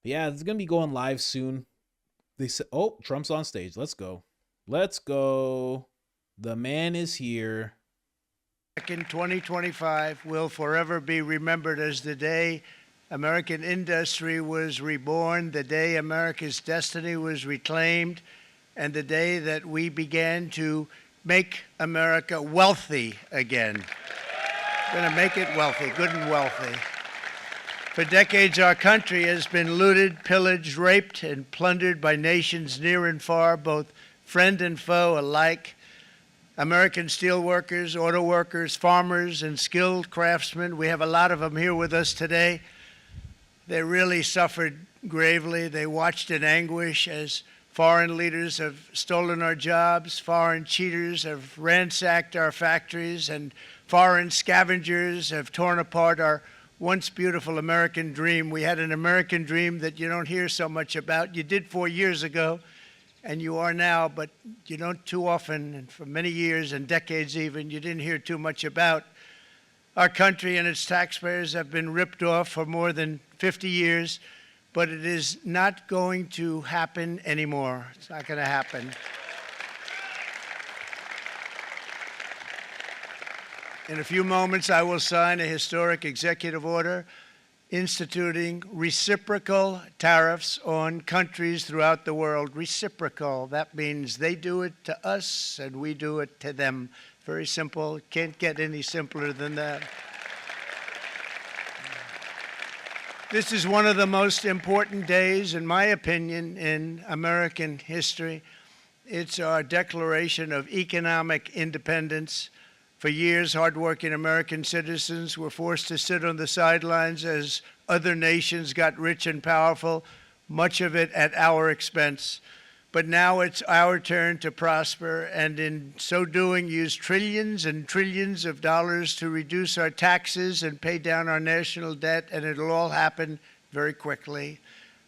But yeah, it's gonna be going live soon. They said, "Oh, Trump's on stage. Let's go. Let's go. The man is here." In 2025 will forever be remembered as the day American industry was reborn, the day America's destiny was reclaimed, and the day that we began to make America wealthy again. We're going to make it wealthy, good and wealthy. For decades, our country has been looted, pillaged, raped, and plundered by nations near and far, both friend and foe alike. American steel workers, auto workers, farmers, and skilled craftsmen. We have a lot of them here with us today. They really suffered gravely. They watched in anguish as foreign leaders have stolen our jobs, foreign cheaters have ransacked our factories, and foreign scavengers have torn apart our once beautiful American dream. We had an American dream that you don't hear so much about. You did 4 years ago, and you are now, but you don't too often, and for many years and decades even, you didn't hear too much about. Our country and its taxpayers have been ripped off for more than 50 years, but it is not going to happen anymore. It's not going to happen. In a few moments, I will sign a historic executive order instituting reciprocal tariffs on countries throughout the world. Reciprocal, that means they do it to us and we do it to them. Very simple, can't get any simpler than that. This is one of the most important days, in my opinion, in American history. It's our declaration of economic independence. For years, hardworking American citizens were forced to sit on the sidelines as other nations got rich and powerful, much of it at our expense. But now it's our turn to prosper, and in so doing, use trillions and trillions of dollars to reduce our taxes and pay down our national debt, and it'll all happen very quickly.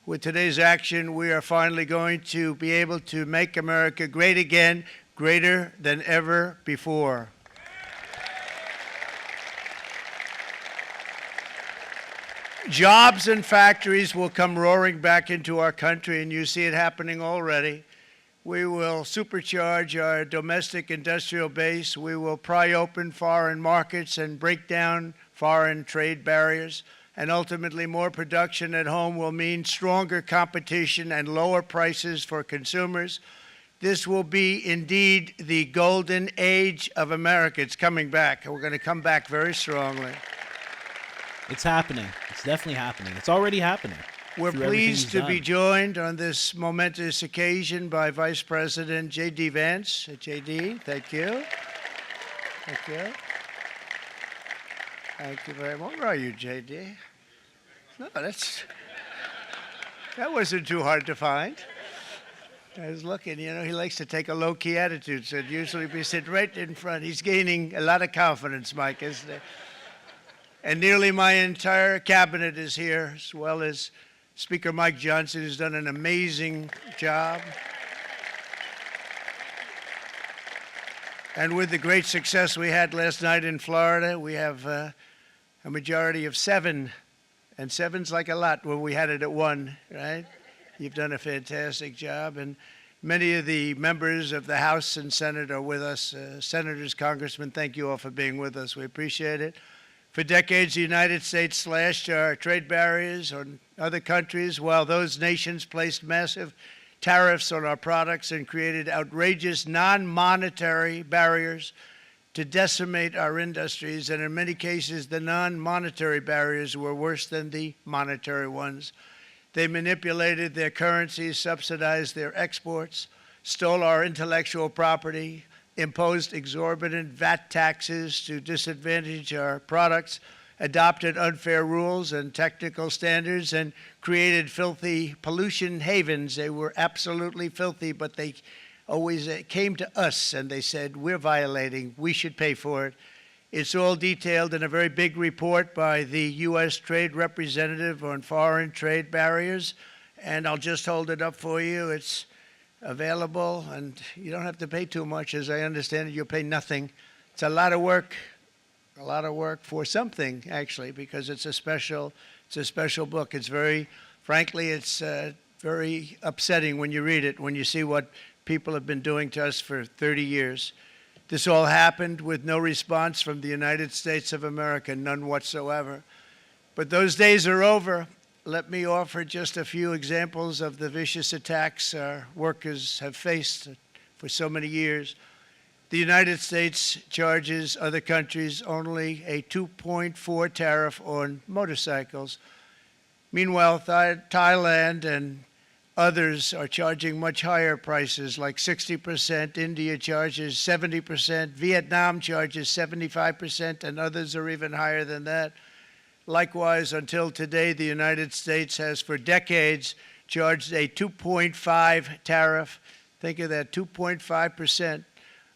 With today's action, we are finally going to be able to make America great again, greater than ever before. Jobs and factories will come roaring back into our country, and you see it happening already. We will supercharge our domestic industrial base. We will pry open foreign markets and break down foreign trade barriers. And ultimately, more production at home will mean stronger competition and lower prices for consumers. This will be indeed the golden age of America. It's coming back. We're going to come back very strongly. It's happening. It's definitely happening. It's already happening. We're through everything pleased he's to done. be joined on this momentous occasion by Vice President J.D. Vance. J.D., thank you. Thank you. Thank you very much. Where are you, J.D.? No, that wasn't too hard to find. I was looking, you know, he likes to take a low-key attitude, so usually we sit right in front. He's gaining a lot of confidence, Mike, isn't he? And nearly my entire cabinet is here, as well as Speaker Mike Johnson, who's done an amazing job. And with the great success we had last night in Florida, we have a majority of 7. And 7's like a lot when we had it at 1, right? You've done a fantastic job. And many of the members of the House and Senate are with us. Senators, congressmen, thank you all for being with us. We appreciate it. For decades, the United States slashed our trade barriers on other countries, while those nations placed massive tariffs on our products and created outrageous non-monetary barriers to decimate our industries. And in many cases, the non-monetary barriers were worse than the monetary ones. They manipulated their currencies, subsidized their exports, stole our intellectual property, imposed exorbitant VAT taxes to disadvantage our products, adopted unfair rules and technical standards, and created filthy pollution havens. They were absolutely filthy, but they always came to us and they said, we're violating, we should pay for it. It's all detailed in a very big report by the U.S. Trade Representative on Foreign Trade Barriers, and I'll just hold it up for you. It's available, and you don't have to pay too much. As I understand it, you'll pay nothing. It's a lot of work for something, actually, because it's a special book. It's very Frankly, it's very upsetting when you read it, when you see what people have been doing to us for 30 years. This all happened with no response from the United States of America, none whatsoever. But those days are over. Let me offer just a few examples of the vicious attacks our workers have faced for so many years. The United States charges other countries only a 2.4 tariff on motorcycles. Meanwhile, Thailand and others are charging much higher prices, like 60%. India charges 70%. Vietnam charges 75%, and others are even higher than that. Likewise, until today, the United States has for decades charged a 2.5 tariff. Think of that, 2.5%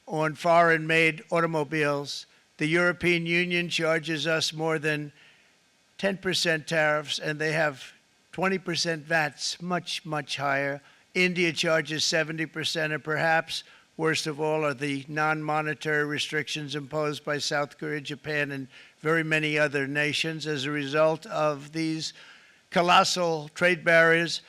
on foreign-made automobiles. The European Union charges us more than 10% tariffs, and they have 20% VATs, much, much higher. India charges 70%, and perhaps worst of all are the non-monetary restrictions imposed by South Korea, Japan, and very many other nations. As a result of these colossal trade barriers,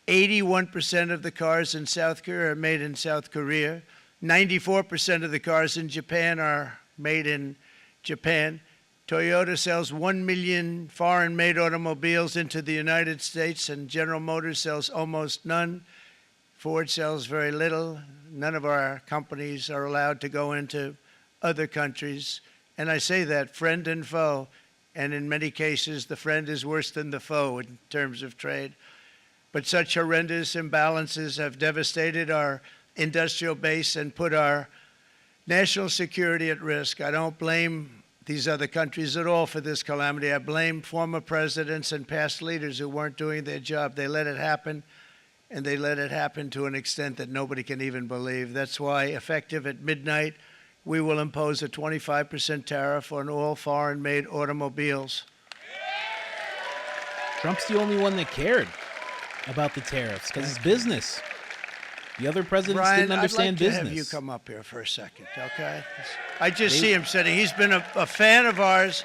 81% of the cars in South Korea are made in South Korea. 94% of the cars in Japan are made in Japan. Toyota sells 1 million foreign-made automobiles into the United States, and General Motors sells almost none. Ford sells very little. None of our companies are allowed to go into other countries. And I say that, friend and foe, and in many cases, the friend is worse than the foe in terms of trade. But such horrendous imbalances have devastated our industrial base and put our national security at risk. I don't blame these other countries at all for this calamity. I blame former presidents and past leaders who weren't doing their job. They let it happen, and they let it happen to an extent that nobody can even believe. That's why, effective at midnight, we will impose a 25% tariff on all foreign-made automobiles. Trump's the only one that cared about the tariffs because it's business. The other presidents Brian, didn't understand I'd like business. to have you come up here for a second, okay? I just see him sitting. He's been a fan of ours.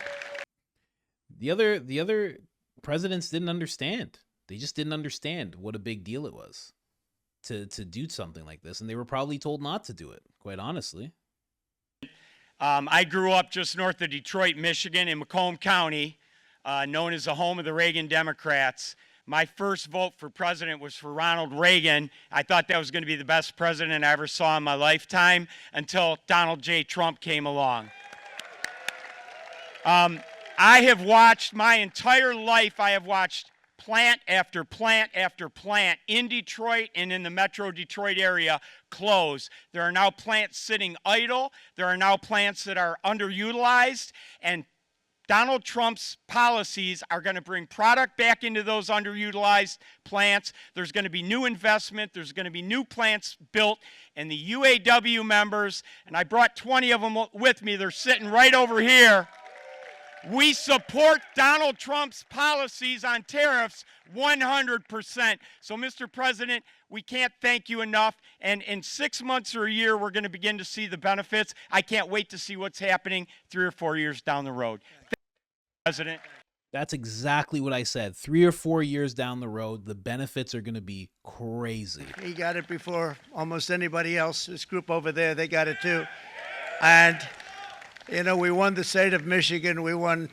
The other presidents didn't understand. They just didn't understand what a big deal it was to do something like this, and they were probably told not to do it, quite honestly. I grew up just north of Detroit, Michigan, in Macomb County, known as the home of the Reagan Democrats. My first vote for president was for Ronald Reagan. I thought that was going to be the best president I ever saw in my lifetime until Donald J. Trump came along. I have watched my entire life, I have watched plant after plant after plant in Detroit and in the metro Detroit area close. There are now plants sitting idle. There are now plants that are underutilized, and Donald Trump's policies are going to bring product back into those underutilized plants. There's going to be new investment. There's going to be new plants built. And the UAW members, and I brought 20 of them with me, they're sitting right over here. We support Donald Trump's policies on tariffs 100%. So, Mr. President, we can't thank you enough. And in 6 months or a year, we're going to begin to see the benefits. I can't wait to see what's happening 3 or 4 years down the road. President. That's exactly what I said. 3 or 4 years down the road, the benefits are going to be crazy. He got it before almost anybody else. This group over there, they got it too. And, you know, we won the state of Michigan. We won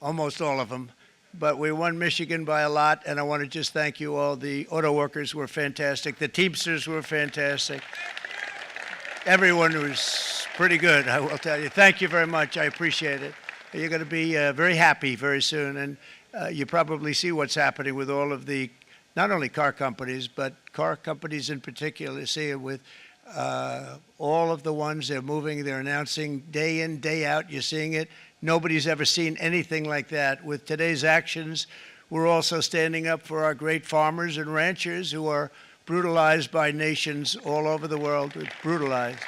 almost all of them. But we won Michigan by a lot, and I want to just thank you all. The auto workers were fantastic. The Teamsters were fantastic. Everyone was pretty good, I will tell you. Thank you very much. I appreciate it. You're going to be very happy very soon, and you probably see what's happening with all of the, not only car companies, but car companies in particular. You see it with all of the ones they're moving, they're announcing day in, day out. You're seeing it. Nobody's ever seen anything like that. With today's actions, we're also standing up for our great farmers and ranchers who are brutalized by nations all over the world. Brutalized.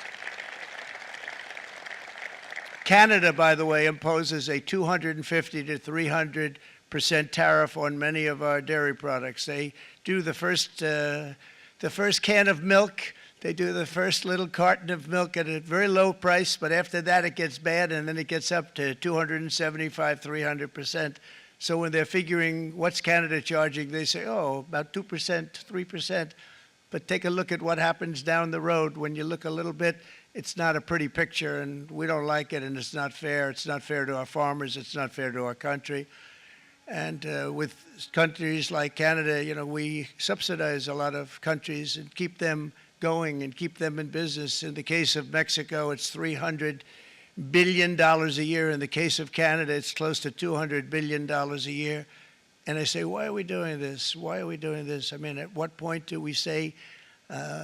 Canada, by the way, imposes a 250 to 300% tariff on many of our dairy products. They do the first can of milk. They do the first little carton of milk at a very low price, but after that it gets bad, and then it gets up to 275, 300%. So when they're figuring what's Canada charging, they say, oh, about 2%, 3%. But take a look at what happens down the road. When you look a little bit, it's not a pretty picture, and we don't like it, and it's not fair. It's not fair to our farmers. It's not fair to our country. And with countries like Canada, you know, we subsidize a lot of countries and keep them going and keep them in business. In the case of Mexico, it's $300 billion a year. In the case of Canada, it's close to $200 billion a year. And I say, why are we doing this? Why are we doing this? I mean, at what point do we say,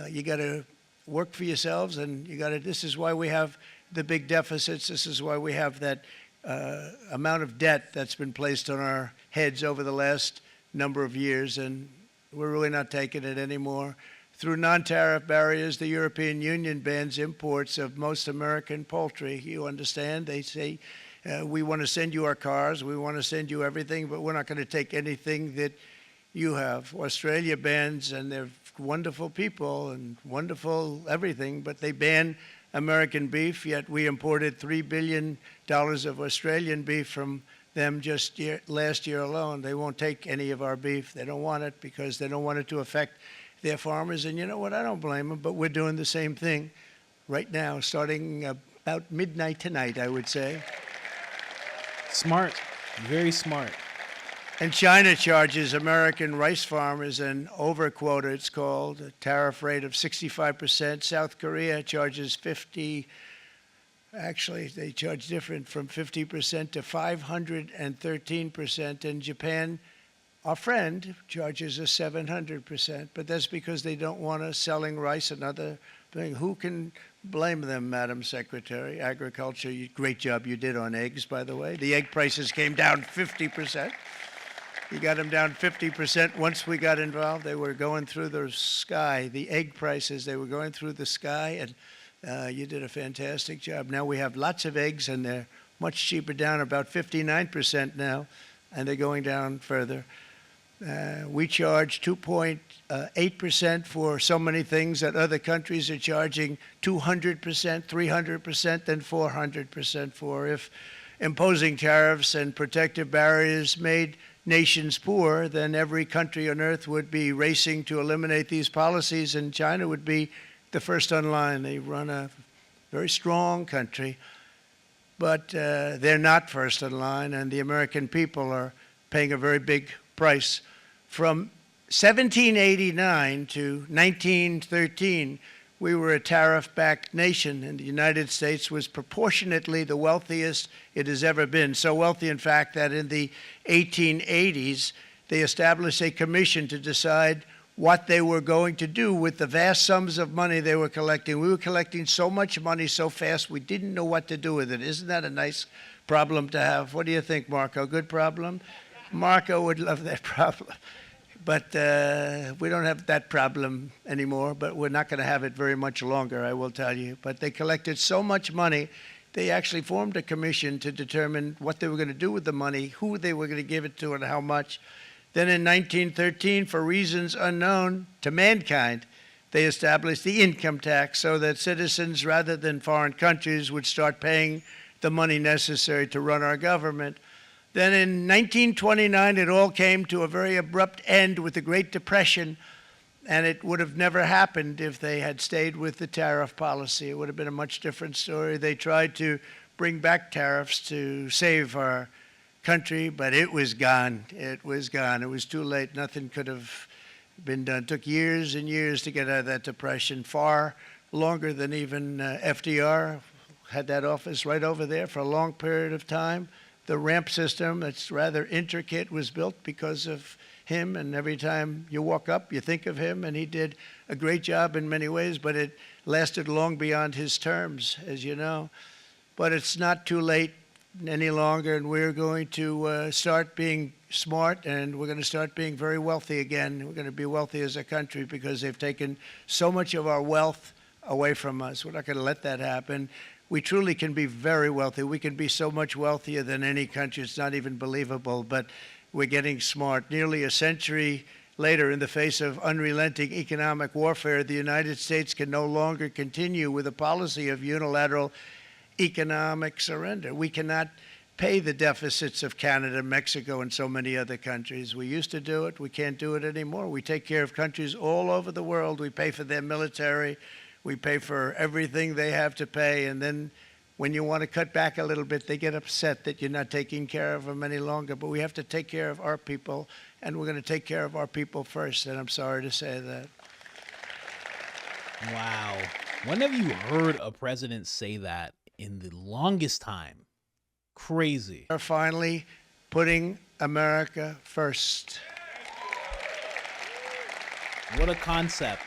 you got to work for yourselves, and you got to, this is why we have the big deficits. This is why we have that amount of debt that's been placed on our heads over the last number of years, and we're really not taking it anymore. Through non-tariff barriers, the European Union bans imports of most American poultry. You understand? They say, we want to send you our cars, we want to send you everything, but we're not going to take anything that you have. Australia bans, and they're wonderful people and wonderful everything, but they ban American beef, yet we imported $3 billion of Australian beef from them just last year alone. They won't take any of our beef. They don't want it because they don't want it to affect their farmers. And you know what? I don't blame them, but we're doing the same thing right now, starting about midnight tonight, I would say. Smart. Very smart. And China charges American rice farmers an overquota, it's called, a tariff rate of 65%. South Korea charges 50, actually they charge different, from 50% to 513%. And Japan, our friend, charges us 700%. But that's because they don't want us selling rice, another thing. Who can blame them, Madam Secretary? Agriculture, great job you did on eggs, by the way. The egg prices came down 50%. You got them down 50%. Once we got involved, they were going through the sky. The egg prices, they were going through the sky, and you did a fantastic job. Now we have lots of eggs, and they're much cheaper, down about 59% now, and they're going down further. We charge 2.8% for so many things that other countries are charging 200%, 300%, and 400% for. If imposing tariffs and protective barriers made nations poor, then every country on earth would be racing to eliminate these policies, and China would be the first on line. They run a very strong country, but they're not first in line, and the American people are paying a very big price. From 1789 to 1913, we were a tariff-backed nation, and the United States was proportionately the wealthiest it has ever been. So wealthy, in fact, that in the 1880s, they established a commission to decide what they were going to do with the vast sums of money they were collecting. We were collecting so much money so fast, we didn't know what to do with it. Isn't that a nice problem to have? What do you think, Marco? Good problem? Marco would love that problem. But we don't have that problem anymore, but we're not going to have it very much longer, I will tell you. But they collected so much money, they actually formed a commission to determine what they were going to do with the money, who they were going to give it to, and how much. Then in 1913, for reasons unknown to mankind, they established the income tax so that citizens, rather than foreign countries, would start paying the money necessary to run our government. Then in 1929, it all came to a very abrupt end with the Great Depression, and it would have never happened if they had stayed with the tariff policy. It would have been a much different story. They tried to bring back tariffs to save our country, but it was gone. It was gone. It was too late. Nothing could have been done. It took years and years to get out of that depression, far longer than even FDR had that office right over there for a long period of time. The ramp system, that's rather intricate, was built because of him, and every time you walk up, you think of him, and he did a great job in many ways, but it lasted long beyond his terms, as you know. But it's not too late any longer, and we're going to start being smart, and we're going to start being very wealthy again. We're going to be wealthy as a country because they've taken so much of our wealth away from us. We're not going to let that happen. We truly can be very wealthy. We can be so much wealthier than any country. It's not even believable, but we're getting smart. Nearly a century later, in the face of unrelenting economic warfare, the United States can no longer continue with a policy of unilateral economic surrender. We cannot pay the deficits of Canada, Mexico, and so many other countries. We used to do it. We can't do it anymore. We take care of countries all over the world. We pay for their military. We pay for everything they have to pay. And then when you want to cut back a little bit, they get upset that you're not taking care of them any longer. But we have to take care of our people, and we're going to take care of our people first. And I'm sorry to say that. Wow. When have you heard a president say that in the longest time? Crazy. We're finally putting America first. What a concept.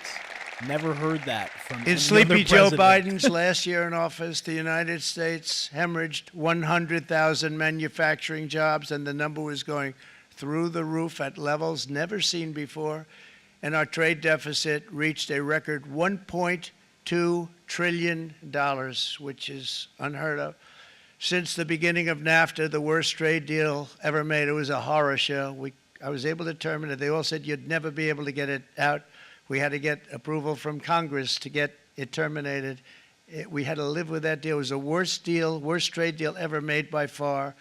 Never heard that from any In Sleepy other Joe president. Biden's last year in office, the United States hemorrhaged 100,000 manufacturing jobs, and the number was going through the roof at levels never seen before. And our trade deficit reached a record $1.2 trillion, which is unheard of. Since the beginning of NAFTA, the worst trade deal ever made, it was a horror show. I was able to terminate it. They all said you'd never be able to get it out. We had to get approval from Congress to get it terminated. We had to live with that deal. It was the worst trade deal ever made by far.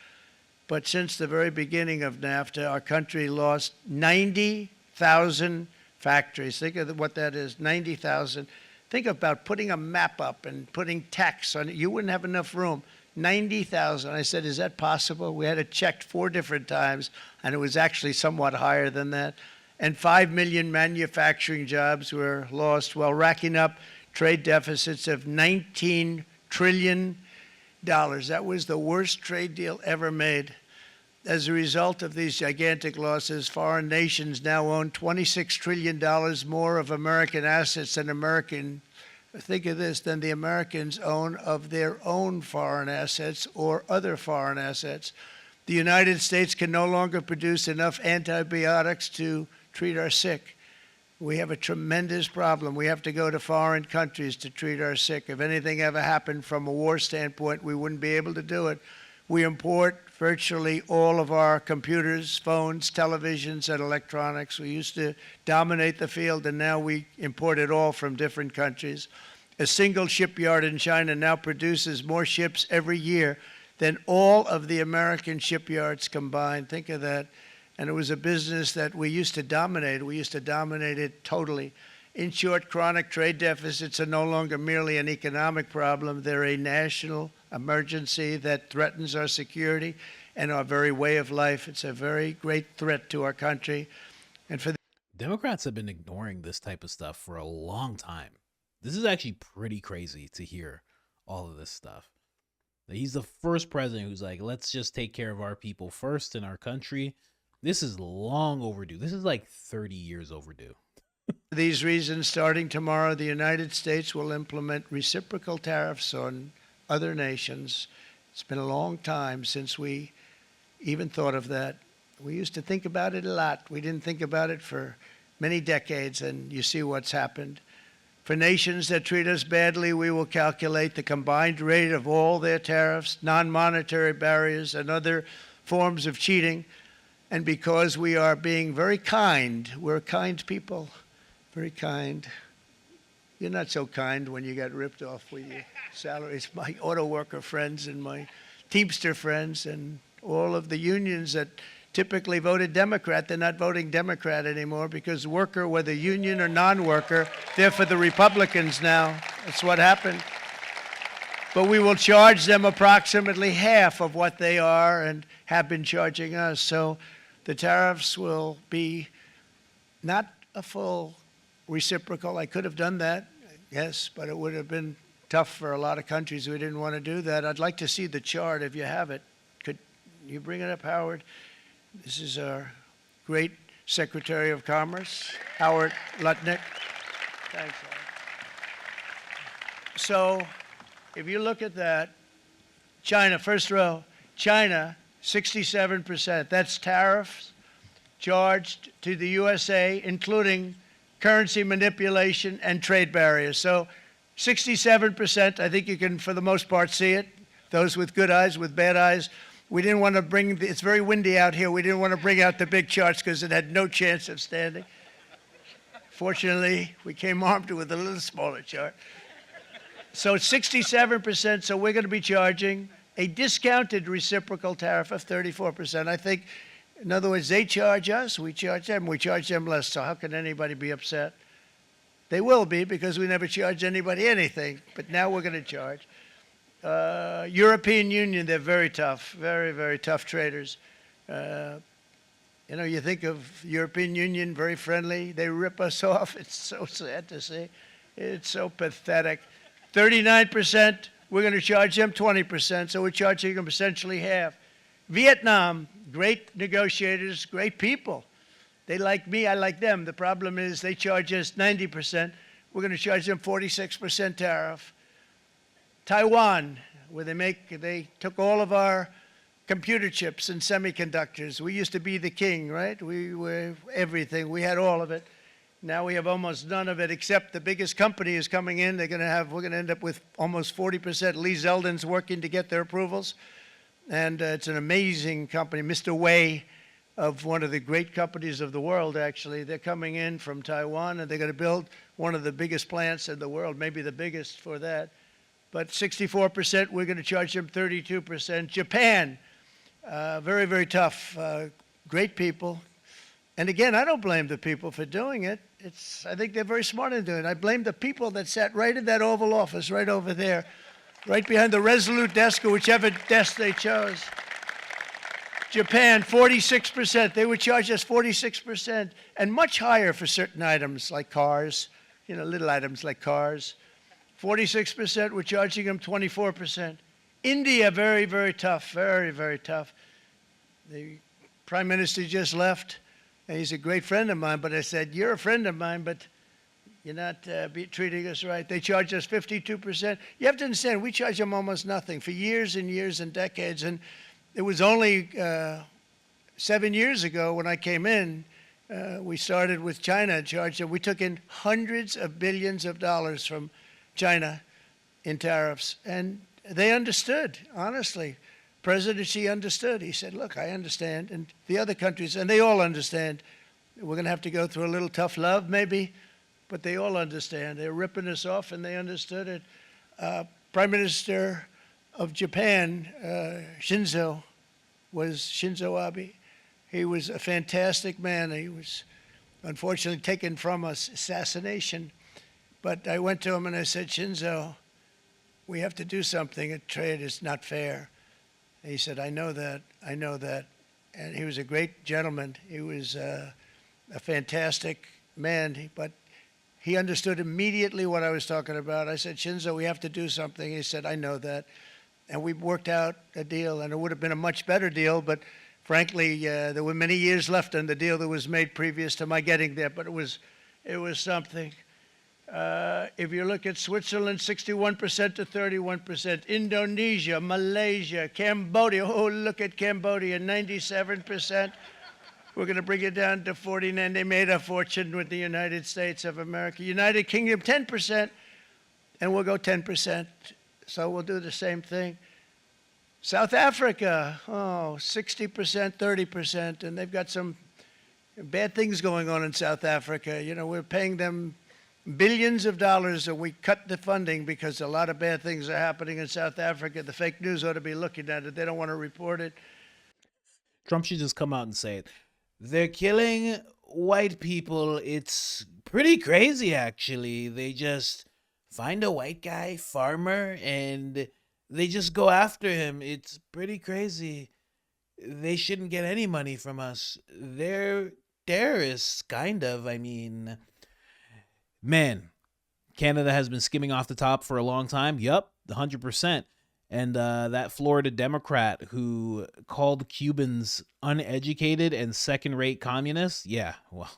But since the very beginning of NAFTA, our country lost 90,000 factories. Think of what that is, 90,000. Think about putting a map up and putting tax on it. You wouldn't have enough room. 90,000. I said, is that possible? We had it checked 4 different times, and it was actually somewhat higher than that. And 5 million manufacturing jobs were lost while racking up trade deficits of $19 trillion. That was the worst trade deal ever made. As a result of these gigantic losses, foreign nations now own $26 trillion more of American assets than think of this, than the Americans own of their own foreign assets or other foreign assets. The United States can no longer produce enough antibiotics to treat our sick. We have a tremendous problem. We have to go to foreign countries to treat our sick. If anything ever happened from a war standpoint, we wouldn't be able to do it. We import virtually all of our computers, phones, televisions, and electronics. We used to dominate the field, and now we import it all from different countries. A single shipyard in China now produces more ships every year than all of the American shipyards combined. Think of that. And it was a business that we used to dominate. We used to dominate it totally. In short, chronic trade deficits are no longer merely an economic problem. They're a national emergency that threatens our security and our very way of life. It's a very great threat to our country. And for Democrats have been ignoring this type of stuff for a long time. This is actually pretty crazy to hear all of this stuff. He's the first president who's like, let's just take care of our people first in our country. This is long overdue. This is like 30 years overdue. these reasons, starting tomorrow, the United States will implement reciprocal tariffs on other nations. It's been a long time since we even thought of that. We used to think about it a lot. We didn't think about it for many decades, and you see what's happened. For nations that treat us badly, we will calculate the combined rate of all their tariffs, non-monetary barriers, and other forms of cheating. And because we are being very kind, we're kind people, very kind. You're not so kind when you got ripped off with your salaries. My auto worker friends and my Teamster friends and all of the unions that typically voted Democrat, they're not voting Democrat anymore because worker, whether union or non-worker, they're for the Republicans now. That's what happened. But we will charge them approximately half of what they are and have been charging us. So the tariffs will be not a full reciprocal. I could have done that, yes, but it would have been tough for a lot of countries who didn't want to do that. I'd like to see the chart if you have it. Could you bring it up, Howard? This is our great Secretary of Commerce, Howard Lutnick. Thanks, Howard. So if you look at that, China, first row, China, 67%. That's tariffs charged to the USA, including currency manipulation and trade barriers. So 67%, I think you can, for the most part, see it. Those with good eyes, with bad eyes. We didn't want to bring, it's very windy out here. We didn't want to bring out the big charts because it had no chance of standing. Fortunately, we came armed with a little smaller chart. So it's 67%, so we're going to be charging a discounted reciprocal tariff of 34%. I think, in other words, they charge us, we charge them less. So how can anybody be upset? They will be, because we never charge anybody anything, but now we're going to charge. European Union, they're very tough, very, very tough traders. You know, you think of European Union, very friendly. They rip us off. It's so sad to see. It's so pathetic. 39%, we're going to charge them 20%, so we're charging them essentially half. Vietnam, great negotiators, great people. They like me, I like them. The problem is they charge us 90%. We're going to charge them 46% tariff. Taiwan, where they took all of our computer chips and semiconductors. We used to be the king, right? We were everything. We had all of it. Now we have almost none of it, except the biggest company is coming in. We're going to end up with almost 40%. Lee Zeldin's working to get their approvals. And it's an amazing company. Mr. Wei, of one of the great companies of the world, actually. They're coming in from Taiwan, and they're going to build one of the biggest plants in the world, maybe the biggest for that. But 64%, we're going to charge them 32%. Japan, very, very tough, great people. And again, I don't blame the people for doing it. I think they're very smart in doing it. I blame the people that sat right in that Oval Office, right over there, right behind the Resolute desk or whichever desk they chose. Japan, 46%. They would charge us 46%, and much higher for certain items like cars, you know, little items like cars. 46%, we're charging them 24%. India, very, very tough, very, very tough. The Prime Minister just left, and he's a great friend of mine, but I said, you're a friend of mine, but you're not treating us right. They charge us 52%. You have to understand, we charge them almost nothing for years and years and decades, and it was only 7 years ago when I came in, we started with China and charged them. We took in hundreds of billions of dollars from China in tariffs, and they understood, honestly. President Xi understood. He said, look, I understand, and the other countries, and they all understand. We're going to have to go through a little tough love, maybe, but they all understand. They're ripping us off, and they understood it. Prime Minister of Japan, Shinzo Abe. He was a fantastic man. He was unfortunately taken from us, assassination. But I went to him and I said, Shinzo, we have to do something. A trade is not fair. And he said, I know that, I know that. And he was a great gentleman. He was a fantastic man, but he understood immediately what I was talking about. I said, Shinzo, we have to do something. He said, I know that. And we worked out a deal, and it would have been a much better deal, but frankly, there were many years left on the deal that was made previous to my getting there, but it was something. If you look at Switzerland, 61% to 31%. Indonesia, Malaysia, Cambodia. Oh, look at Cambodia, 97%. We're going to bring it down to 49. They made a fortune with the United States of America. United Kingdom, 10%, and we'll go 10%. So we'll do the same thing. South Africa, 60%, 30%, and they've got some bad things going on in South Africa. You know, we're paying them billions of dollars, and we cut the funding because a lot of bad things are happening in South Africa. The fake news ought to be looking at it. They don't want to report it. Trump should just come out and say it. They're killing white people. It's pretty crazy, actually. They just find a white guy, farmer, and they just go after him. It's pretty crazy. They shouldn't get any money from us. They're terrorists, kind of. I mean, man, Canada has been skimming off the top for a long time. Yup, 100%. And that Florida Democrat who called Cubans uneducated and second-rate communists, yeah, well,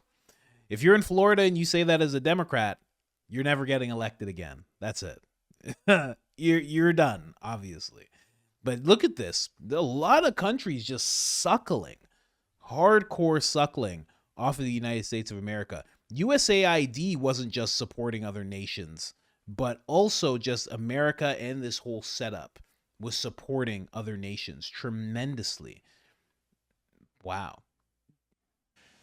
if you're in Florida and you say that as a Democrat, you're never getting elected again. That's it. You're done, obviously. But look at this. A lot of countries just suckling, hardcore suckling off of the United States of America. USAID wasn't just supporting other nations, but also just America, and this whole setup was supporting other nations tremendously. Wow.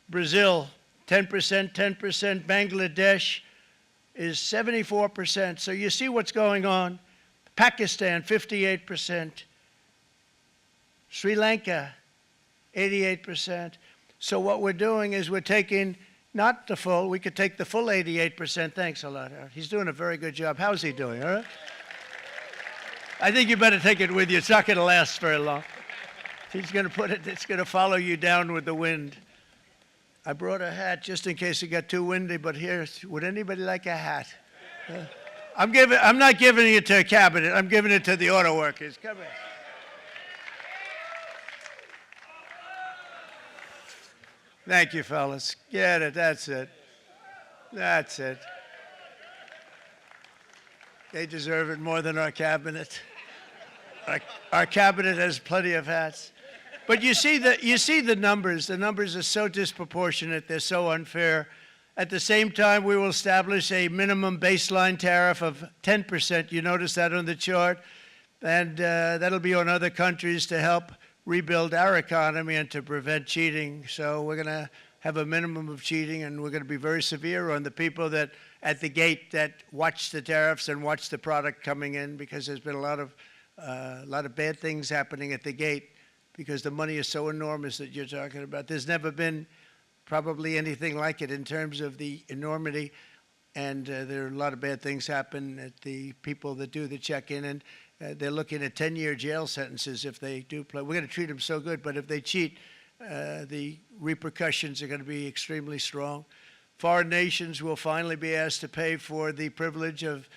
Brazil, 10%, 10%. Bangladesh is 74%. So you see what's going on. Pakistan, 58%. Sri Lanka, 88%. So what we're doing is we're taking not the full, we could take the full 88%. Thanks a lot, Howard. He's doing a very good job. How's he doing, all right? I think you better take it with you. It's not going to last very long. He's going to put it, it's going to follow you down with the wind. I brought a hat just in case it got too windy, but here, would anybody like a hat? I'm not giving it to a cabinet. I'm giving it to the auto workers. Come here. Thank you, fellas. Get it. That's it. That's it. They deserve it more than our cabinet. Our cabinet has plenty of hats. But you see the numbers. The numbers are so disproportionate. They're so unfair. At the same time, we will establish a minimum baseline tariff of 10%. You notice that on the chart. And that'll be on other countries to help rebuild our economy and to prevent cheating. So we're going to have a minimum of cheating, and we're going to be very severe on the people that at the gate that watch the tariffs and watch the product coming in, because there's been a lot of bad things happening at the gate because the money is so enormous that you're talking about. There's never been probably anything like it in terms of the enormity, and there are a lot of bad things happen at the people that do the check-in, and they're looking at 10-year jail sentences if they do play. We're going to treat them so good, but if they cheat, the repercussions are going to be extremely strong. Foreign nations will finally be asked to pay for the privilege of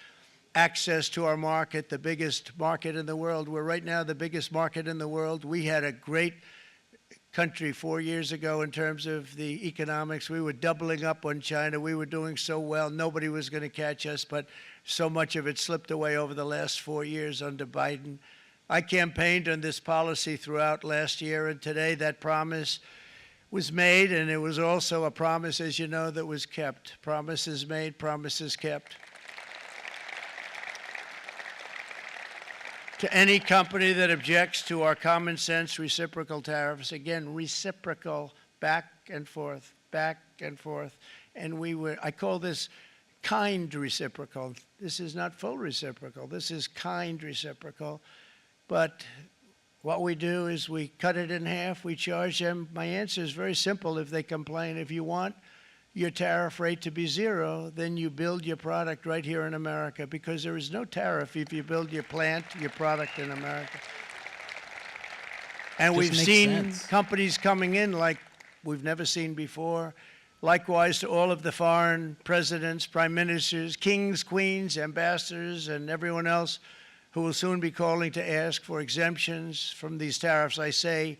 access to our market, the biggest market in the world. We're right now the biggest market in the world. We had a great country 4 years ago in terms of the economics. We were doubling up on China. We were doing so well. Nobody was going to catch us, but so much of it slipped away over the last 4 years under Biden. I campaigned on this policy throughout last year, and today that promise was made, and it was also a promise, as you know, that was kept. Promises made, promises kept. To any company that objects to our common sense reciprocal tariffs, again, reciprocal, back and forth, back and forth. And I call this kind reciprocal. This is not full reciprocal. This is kind reciprocal. But what we do is we cut it in half. We charge them. My answer is very simple if they complain. If you want your tariff rate to be zero, then you build your product right here in America, because there is no tariff if you build your plant, your product in America. And we've seen companies coming in like we've never seen before. Likewise to all of the foreign presidents, prime ministers, kings, queens, ambassadors, and everyone else who will soon be calling to ask for exemptions from these tariffs. I say,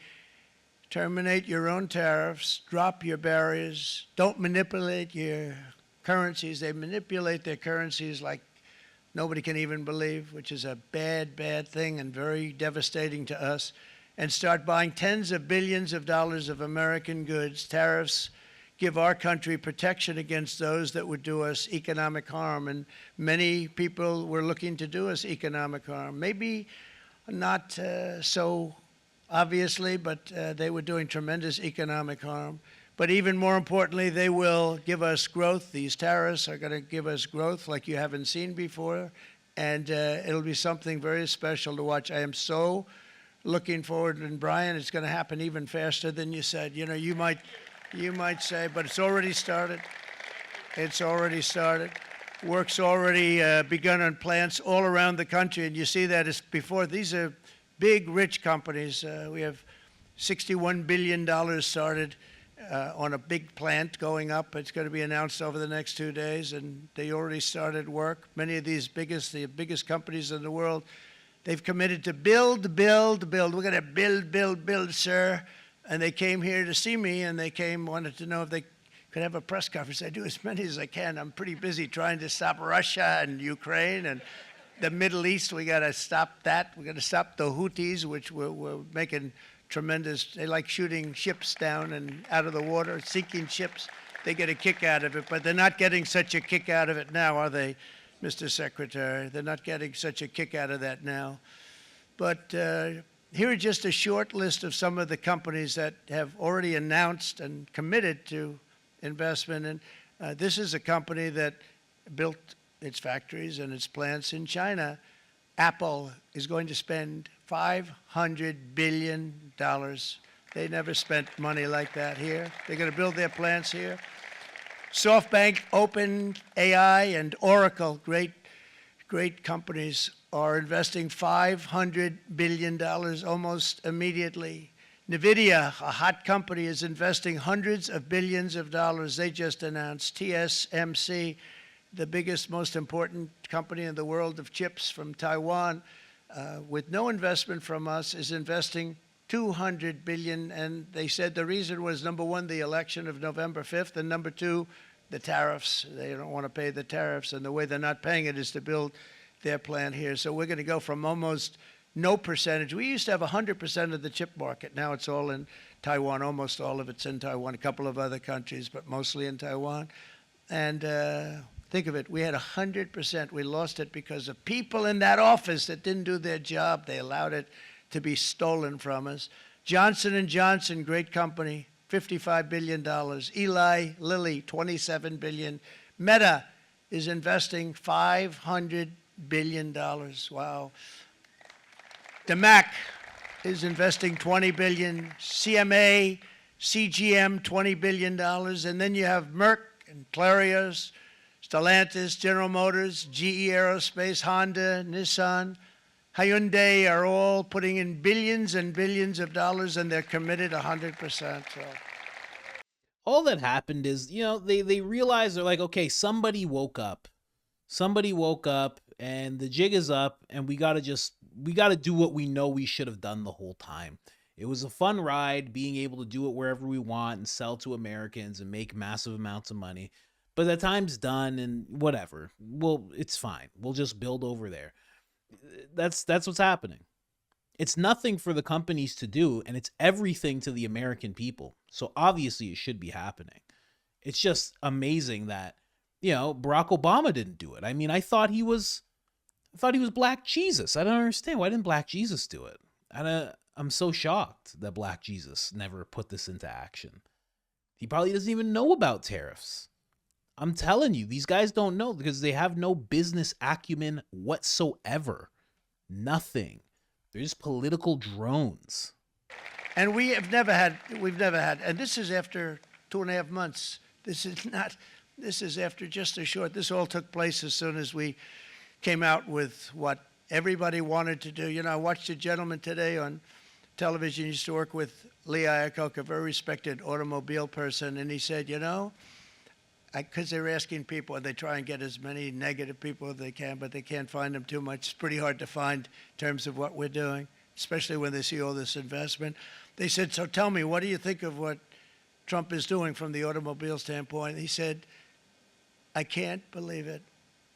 terminate your own tariffs, drop your barriers, don't manipulate your currencies. They manipulate their currencies like nobody can even believe, which is a bad, bad thing and very devastating to us. And start buying tens of billions of dollars of American goods. Tariffs give our country protection against those that would do us economic harm. And many people were looking to do us economic harm. Maybe not so obviously, but they were doing tremendous economic harm. But even more importantly, they will give us growth. These tariffs are going to give us growth like you haven't seen before, and it'll be something very special to watch. I am so looking forward, and Brian, it's going to happen even faster than you said. You know, you might say, but it's already started. It's already started. Work's already begun on plants all around the country, and you see that as before. These are big, rich companies. We have $61 billion started on a big plant going up. It's going to be announced over the next 2 days, and they already started work. Many of these the biggest companies in the world, they've committed to build, build, build. We're going to build, build, build, sir. And they came here to see me, and they wanted to know if they could have a press conference. I do as many as I can. I'm pretty busy trying to stop Russia and Ukraine and the Middle East. We got to stop that. We got to stop the Houthis, which we're making tremendous. They like shooting ships down and out of the water, sinking ships. They get a kick out of it, but they're not getting such a kick out of it now, are they, Mr. Secretary? They're not getting such a kick out of that now. But here are just a short list of some of the companies that have already announced and committed to investment. And this is a company that built its factories and its plants in China. Apple is going to spend $500 billion. They never spent money like that here. They're going to build their plants here. SoftBank, OpenAI, and Oracle, great companies, are investing $500 billion almost immediately. NVIDIA, a hot company, is investing hundreds of billions of dollars. They just announced. TSMC, the biggest, most important company in the world of chips from Taiwan, with no investment from us, is investing $200 billion. And they said the reason was, number one, the election of November 5th, and number two, the tariffs. They don't want to pay the tariffs, and the way they're not paying it is to build their plant here. So we're going to go from almost no percentage. We used to have 100% of the chip market. Now it's all in Taiwan. Almost all of it's in Taiwan, a couple of other countries, but mostly in Taiwan. And think of it, we had 100%. We lost it because of people in that office that didn't do their job. They allowed it to be stolen from us. Johnson & Johnson, great company, $55 billion. Eli Lilly, $27 billion. Meta is investing $500 billion. Wow. DeMac is investing $20 billion. CMA, CGM, $20 billion. And then you have Merck and Clarios, Stellantis, General Motors, GE Aerospace, Honda, Nissan, Hyundai are all putting in billions and billions of dollars, and they're committed 100%. So. All that happened is, they realized, they're like, okay, somebody woke up. Somebody woke up and the jig is up, and we got to do what we know we should have done the whole time. It was a fun ride, being able to do it wherever we want and sell to Americans and make massive amounts of money. But that time's done, and whatever. Well, it's fine. We'll just build over there. That's what's happening. It's nothing for the companies to do, and it's everything to the American people. So obviously it should be happening. It's just amazing that, Barack Obama didn't do it. I mean, I thought he was Black Jesus. I don't understand. Why didn't Black Jesus do it? I'm so shocked that Black Jesus never put this into action. He probably doesn't even know about tariffs. I'm telling you, these guys don't know because they have no business acumen whatsoever. Nothing. They're just political drones. And we've never had, and this is after 2.5 months. This is after just a short, this all took place as soon as we came out with what everybody wanted to do. I watched a gentleman today on television, used to work with Lee Iacocca, a very respected automobile person, and he said, because they're asking people, and they try and get as many negative people as they can, but they can't find them too much. It's pretty hard to find in terms of what we're doing, especially when they see all this investment. They said, so tell me, what do you think of what Trump is doing from the automobile standpoint? He said, I can't believe it.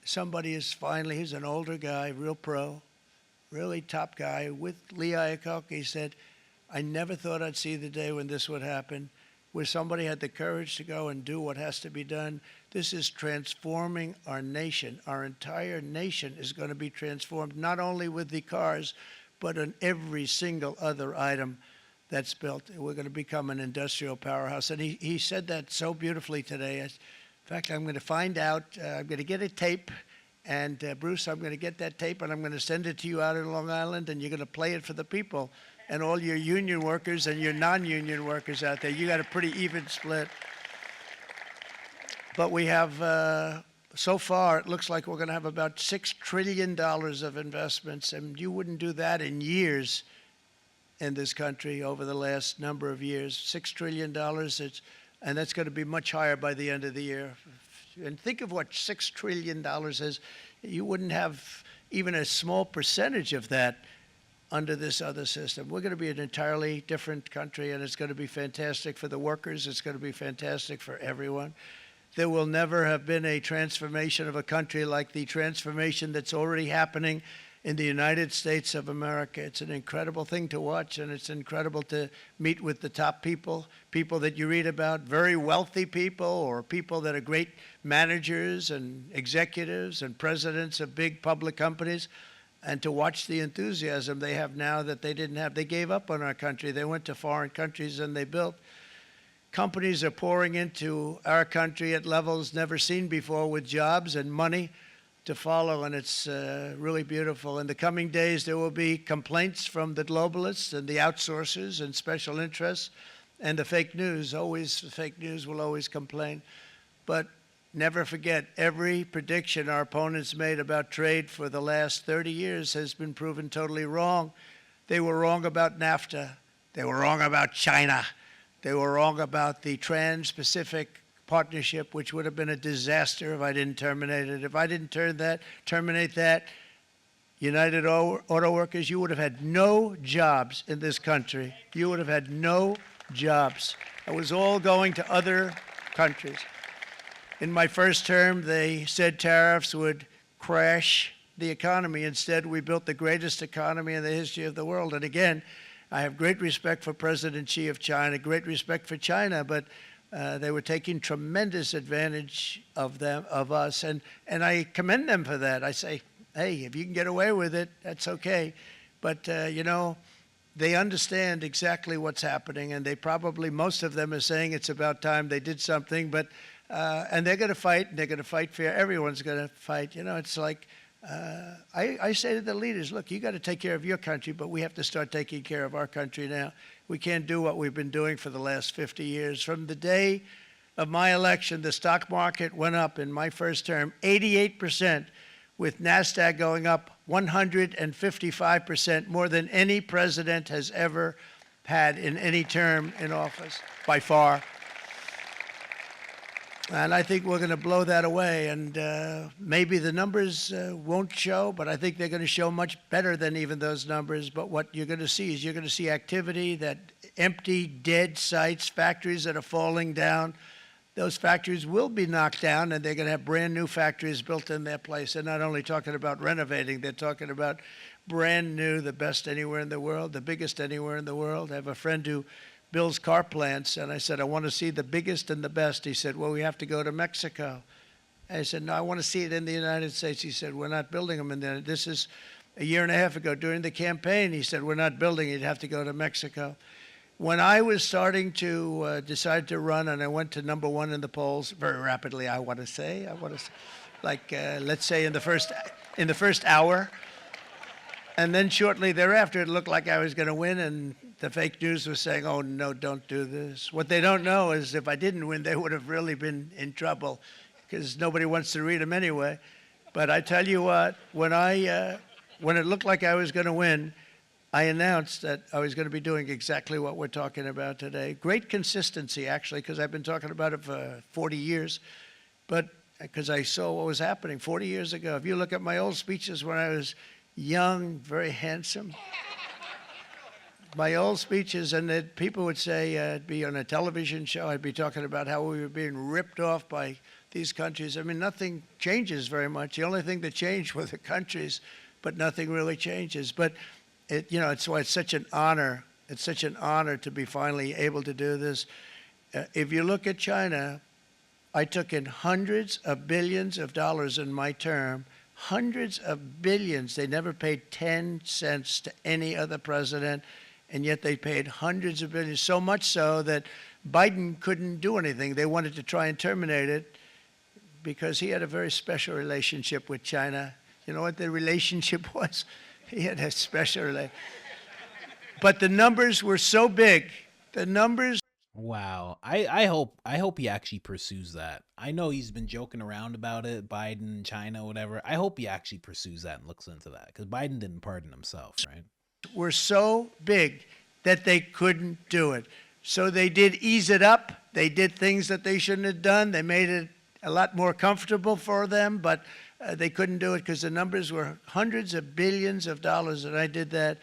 Somebody is finally, he's an older guy, real pro, really top guy, with Lee Iacocca. He said, I never thought I'd see the day when this would happen, where somebody had the courage to go and do what has to be done. This is transforming our nation. Our entire nation is going to be transformed, not only with the cars, but on every single other item that's built. We're going to become an industrial powerhouse. And he said that so beautifully today. In fact, I'm going to find out, I'm going to get a tape, and Bruce, I'm going to get that tape, and I'm going to send it to you out in Long Island, and you're going to play it for the people. And all your union workers and your non-union workers out there, you got a pretty even split. But we have, so far, it looks like we're going to have about $6 trillion of investments, and you wouldn't do that in years in this country over the last number of years. $6 trillion, and that's going to be much higher by the end of the year. And think of what $6 trillion is. You wouldn't have even a small percentage of that under this other system. We're going to be an entirely different country, and it's going to be fantastic for the workers. It's going to be fantastic for everyone. There will never have been a transformation of a country like the transformation that's already happening in the United States of America. It's an incredible thing to watch, and it's incredible to meet with the top people, people that you read about, very wealthy people, or people that are great managers and executives and presidents of big public companies. And to watch the enthusiasm they have now that they didn't have. They gave up on our country. They went to foreign countries and they built. Companies are pouring into our country at levels never seen before with jobs and money. to follow, and it's really beautiful. In the coming days, there will be complaints from the globalists and the outsourcers and special interests and the fake news. Always, the fake news will always complain. But never forget, every prediction our opponents made about trade for the last 30 years has been proven totally wrong. They were wrong about NAFTA. They were wrong about China. They were wrong about the Trans-Pacific Partnership, which would have been a disaster if I didn't terminate it. If I didn't terminate that, United Auto Workers, you would have had no jobs in this country. You would have had no jobs. It was all going to other countries. In my first term, they said tariffs would crash the economy. Instead, we built the greatest economy in the history of the world. And again, I have great respect for President Xi of China, great respect for China, but they were taking tremendous advantage of us, and I commend them for that. I say, hey, if you can get away with it, that's okay. But, you know, they understand exactly what's happening, and they probably, most of them are saying it's about time they did something, but, and they're going to fight, and they're going to fight fair. Everyone's going to fight. You know, it's like, I say to the leaders, look, you got to take care of your country, but we have to start taking care of our country now. We can't do what we've been doing for the last 50 years. From the day of my election, the stock market went up in my first term 88%, with NASDAQ going up 155%, more than any president has ever had in any term in office, by far. And I think we're going to blow that away. And maybe the numbers won't show, but I think they're going to show much better than even those numbers. But what you're going to see is you're going to see activity, that empty, dead sites, factories that are falling down. Those factories will be knocked down, and they're going to have brand new factories built in their place. They're not only talking about renovating, they're talking about brand new, the best anywhere in the world, the biggest anywhere in the world. I have a friend who builds car plants, and I said, I want to see the biggest and the best. He said, well, we have to go to Mexico. I said, no, I want to see it in the United States. He said, we're not building them in there. This is a year and a half ago during the campaign. He said, we're not building it. You'd have to go to Mexico. When I was starting to decide to run, and I went to #1 in the polls very rapidly, I want to say, like, let's say in the first hour. And then shortly thereafter, it looked like I was going to win, and the fake news was saying, oh, no, don't do this. What they don't know is if I didn't win, they would have really been in trouble, because nobody wants to read them anyway. But I tell you what, when it looked like I was going to win, I announced that I was going to be doing exactly what we're talking about today. Great consistency, actually, because I've been talking about it for 40 years. But because I saw what was happening 40 years ago. If you look at my old speeches when I was young, very handsome, my old speeches, and that people would say, I'd be on a television show, I'd be talking about how we were being ripped off by these countries. I mean, nothing changes very much. The only thing that changed were the countries, but nothing really changes. But it's why it's such an honor. It's such an honor to be finally able to do this. If you look at China, I took in hundreds of billions of dollars in my term, hundreds of billions. They never paid 10 cents to any other president, and yet they paid hundreds of billions, so much so that Biden couldn't do anything. They wanted to try and terminate it because he had a very special relationship with China. You know what the relationship was? He had a special relationship. But the numbers were so big. The numbers. Wow. I hope he actually pursues that. I know he's been joking around about it, Biden, China, whatever. I hope he actually pursues that and looks into that, because Biden didn't pardon himself, right? Were so big that they couldn't do it. So they did ease it up. They did things that they shouldn't have done. They made it a lot more comfortable for them, but they couldn't do it because the numbers were hundreds of billions of dollars, and I did that.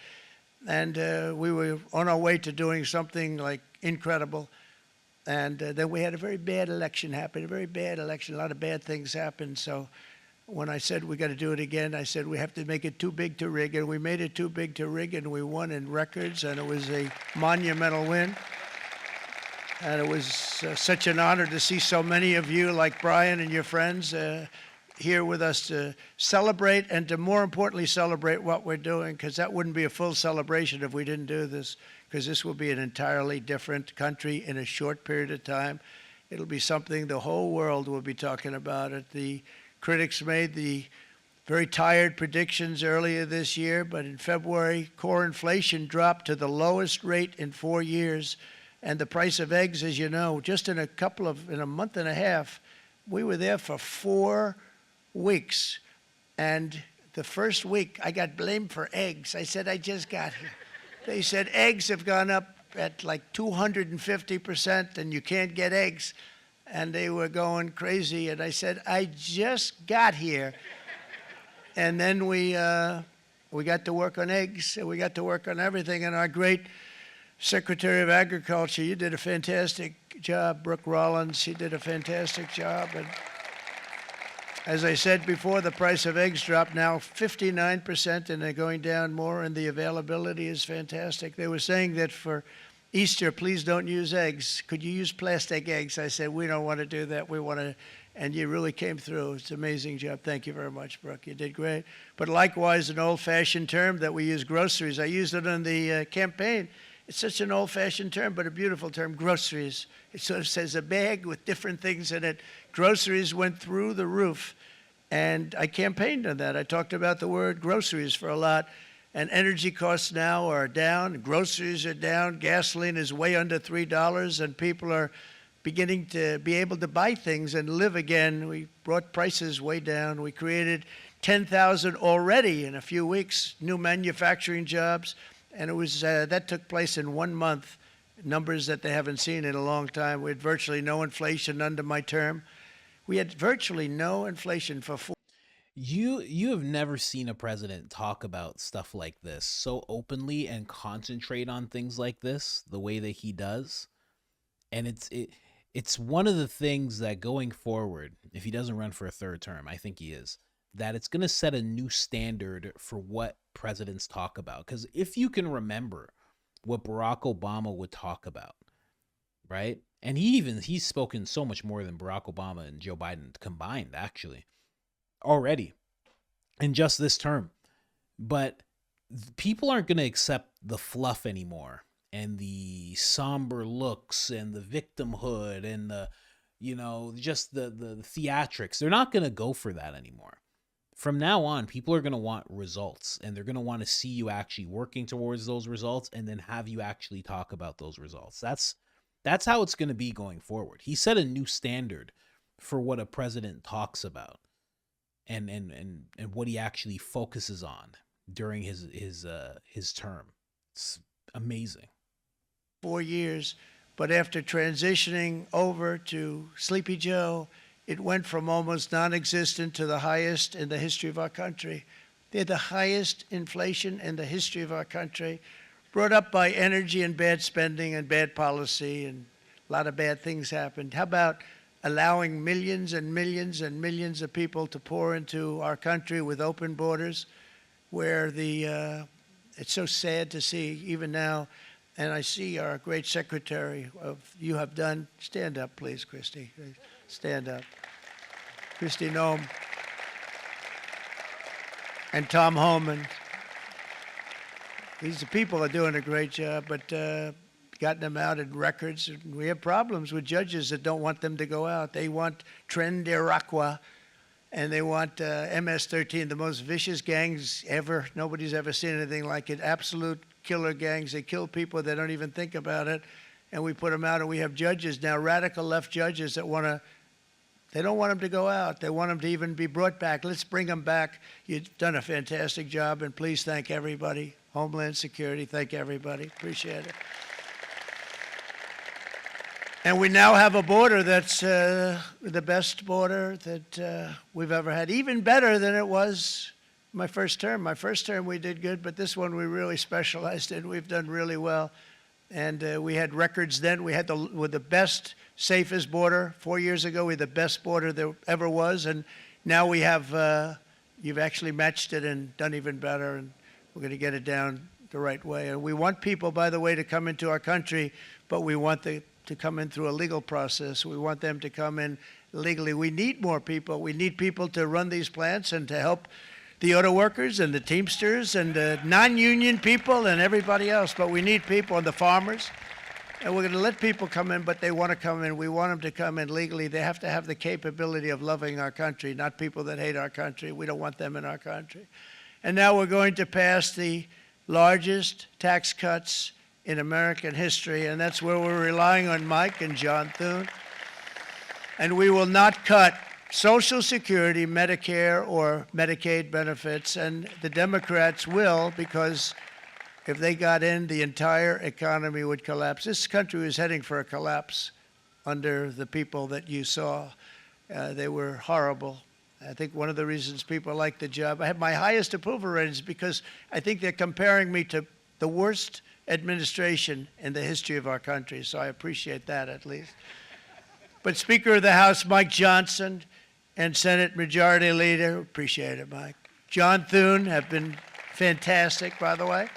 And we were on our way to doing something like incredible. And then we had a very bad election happen, a very bad election. A lot of bad things happened. So when I said we got to do it again, I said we have to make it too big to rig. And we made it too big to rig, and we won in records, and it was a monumental win. And it was such an honor to see so many of you, like Brian and your friends, here with us to celebrate, and to more importantly celebrate what we're doing, because that wouldn't be a full celebration if we didn't do this, because this will be an entirely different country in a short period of time. It'll be something the whole world will be talking about it. The critics made the very tired predictions earlier this year, but in February, core inflation dropped to the lowest rate in 4 years. And the price of eggs, as you know, just in a month and a half, we were there for 4 weeks. And the first week, I got blamed for eggs. I said, I just got here. They said eggs have gone up at like 250% and you can't get eggs. And they were going crazy. And I said, I just got here. And then we got to work on eggs, and we got to work on everything. And our great Secretary of Agriculture, you did a fantastic job. Brooke Rollins, she did a fantastic job. And as I said before, the price of eggs dropped now 59%, and they're going down more, and the availability is fantastic. They were saying that for Easter, please don't use eggs. Could you use plastic eggs? I said, we don't want to do that. We want to, and you really came through. It's an amazing job. Thank you very much, Brooke. You did great. But likewise, an old-fashioned term that we use, groceries. I used it in the campaign. It's such an old-fashioned term, but a beautiful term, groceries. It sort of says a bag with different things in it. Groceries went through the roof, and I campaigned on that. I talked about the word groceries for a lot. And energy costs now are down, groceries are down, gasoline is way under $3, and people are beginning to be able to buy things and live again. We brought prices way down. We created 10,000 already in a few weeks, new manufacturing jobs, and it was that took place in 1 month, numbers that they haven't seen in a long time. We had virtually no inflation under my term. We had virtually no inflation for 4 You have never seen a president talk about stuff like this so openly and concentrate on things like this the way that he does. And it's one of the things that going forward, if he doesn't run for a third term, I think he is, that it's going to set a new standard for what presidents talk about. Because if you can remember what Barack Obama would talk about, right? And he's spoken so much more than Barack Obama and Joe Biden combined, actually, already in just this term. But people aren't going to accept the fluff anymore, and the somber looks and the victimhood and the, just the theatrics. They're not going to go for that anymore. From now on, people are going to want results, and they're going to want to see you actually working towards those results, and then have you actually talk about those results. That's how it's going to be going forward. He set a new standard for what a president talks about, and what he actually focuses on during his term. It's amazing. 4 years, but after transitioning over to Sleepy Joe, it went from almost non-existent to the highest in the history of our country. They had the highest inflation in the history of our country, brought up by energy and bad spending and bad policy, and a lot of bad things happened. How about allowing millions and millions and millions of people to pour into our country with open borders, where it's so sad to see even now. And I see our great secretary you have done. Stand up, please, Christy. Stand up. Christy Nome and Tom Homan. These people are doing a great job, but gotten them out in records. And we have problems with judges that don't want them to go out. They want Tren de Aragua, and they want MS-13, the most vicious gangs ever. Nobody's ever seen anything like it. Absolute killer gangs. They kill people. They don't even think about it. And we put them out, and we have judges now, radical left judges that they don't want them to go out. They want them to even be brought back. Let's bring them back. You've done a fantastic job, and please thank everybody. Homeland Security, thank everybody. Appreciate it. And we now have a border that's the best border that we've ever had, even better than it was my first term. My first term we did good, but this one we really specialized in. We've done really well. And we had records then. We had the best, safest border. 4 years ago, we had the best border there ever was. And now we have, you've actually matched it and done even better. And we're going to get it down the right way. And we want people, by the way, to come into our country, but we want to come in through a legal process. We want them to come in legally. We need more people. We need people to run these plants and to help the auto workers and the Teamsters and the non-union people and everybody else. But we need people, and the farmers. And we're going to let people come in, but they want to come in. We want them to come in legally. They have to have the capability of loving our country, not people that hate our country. We don't want them in our country. And now we're going to pass the largest tax cuts in American history, and that's where we're relying on Mike and John Thune. And we will not cut Social Security, Medicare, or Medicaid benefits, and the Democrats will, because if they got in, the entire economy would collapse. This country was heading for a collapse under the people that you saw. They were horrible. I think one of the reasons people like the job, I have my highest approval ratings because I think they're comparing me to the worst administration in the history of our country, so I appreciate that at least. But Speaker of the House, Mike Johnson, and Senate Majority Leader, appreciate it, Mike. John Thune have been fantastic, by the way.